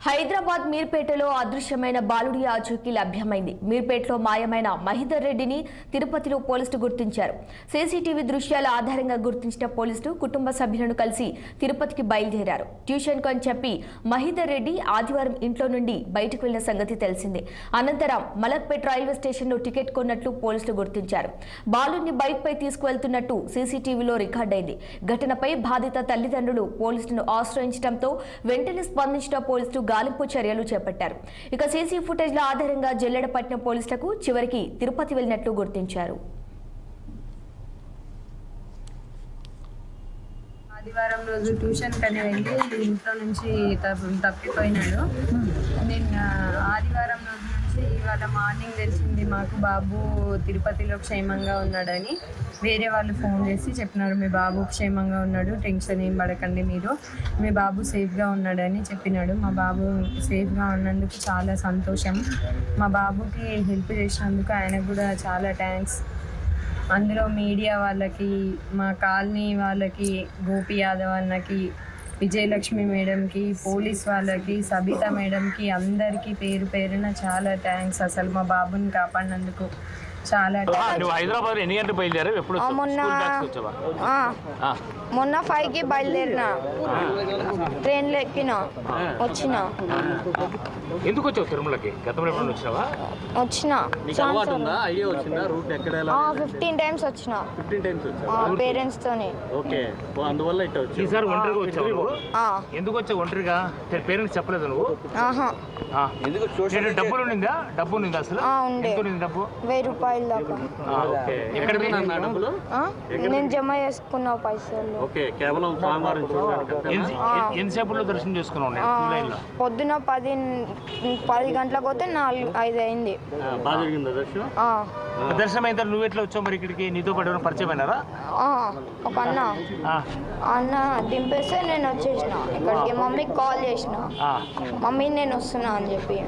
హైదరాబాద్ మీర్పేటలో అదృశ్యమైన బాలుడి ఆచూకీ లభ్యమైంది. మీర్పేటలో మాయమైన మహిదర్ రెడ్డిని తిరుపతిలో పోలీసులు గుర్తించారు. సీసీటీవీ దృశ్యాల ఆధారంగా గుర్తించిన పోలీసులు కుటుంబ సభ్యులను కలిసి తిరుపతికి బయలుదేరారు. ట్యూషన్ కు అని చెప్పి మహిదర్ రెడ్డి ఆదివారం ఇంట్లో నుండి బయటకు వెళ్లిన సంగతి తెలిసిందే. అనంతరం మలక్పేట రైల్వే స్టేషన్లో టికెట్ కొన్నట్లు పోలీసులు గుర్తించారు. బాలుడిని బైక్ పై తీసుకువెళ్తున్నట్టు సీసీటీవీలో రికార్డైంది. ఘటనపై బాధిత తల్లిదండ్రులు పోలీసులను ఆశ్రయించడంతో వెంటనే స్పందించిన పోలీసులు గాలింపు చర్యలు చేపట్టారు. ఇక సీసీ ఫుటేజ్ల ఆధారంగా జల్లెడపట్నం పోలీసులకు చివరికి తిరుపతి వెళ్లినట్లు గుర్తించారు. ఆదివారం రోజు ట్యూషన్ కని వెళ్ళి ఇంట్లో నుంచి తప్పిపోయినాడు. నిన్న ఆదివారం రోజు నుంచి ఇవాళ మార్నింగ్ తెలిసింది మాకు బాబు తిరుపతిలో క్షేమంగా ఉన్నాడని. వేరే వాళ్ళు ఫోన్ చేసి చెప్పినారు, మీ బాబు క్షేమంగా ఉన్నాడు, టెన్షన్ ఏం పడకండి మీరు, మీ బాబు సేఫ్గా ఉన్నాడని చెప్పినాడు. మా బాబు సేఫ్గా ఉన్నందుకు చాలా సంతోషం. మా బాబుకి హెల్ప్ చేసినందుకు ఆయనకు కూడా చాలా థ్యాంక్స్. అందులో మీడియా వాళ్ళకి, మా కాలనీ వాళ్ళకి, గోపి యాదవ్ అన్నకి, విజయలక్ష్మి మేడంకి, పోలీస్ వాళ్ళకి, సబితా మేడంకి, అందరికీ పేరు పేరున చాలా థ్యాంక్స్. అసలు మా బాబుని కాపాడినందుకు చాలా హైదరాబాద్ ఎన్ని గంటలు బయలుదేరావు? ఎప్పుడు మొన్న 5కి బయలుదేరిన, ట్రైన్లో ఎక్కిన, వచ్చిన. ఎందుకు వచ్చావు తిరుమలకి? గతంలో ఎప్పుడు వచ్చినావా? వచ్చిన 15 టైమ్స్ వచ్చిన పేరెంట్స్ తోని. ఈసారి ఒంటరిగా వచ్చావు? ఎందుకు వచ్చావు ఒంటరిగా? పేరెంట్స్ చెప్పలేదు నువ్వు? డబ్బులు ఉండిందా? డబ్బు ఉండిందా అసలు? డబ్బు 1000 రూపాయలు దాకా. నేను జమ చేసుకున్న పైసలు. ఎంతసేపులో దర్శనం చేసుకున్నావు? పొద్దున 10 గంటలకు పోతే 4-5 అయింది. దర్శనం అయిన నువ్వు ఎట్లా వచ్చావు మరి ఇక్కడికి? నీతో పాటు పరిచయం అయినారా? ఒక అన్న దింపేస్తే నేను వచ్చేసిన ఇక్కడికి. మమ్మీకి కాల్ చేసిన, మమ్మీ నేను వస్తున్నా అని చెప్పి.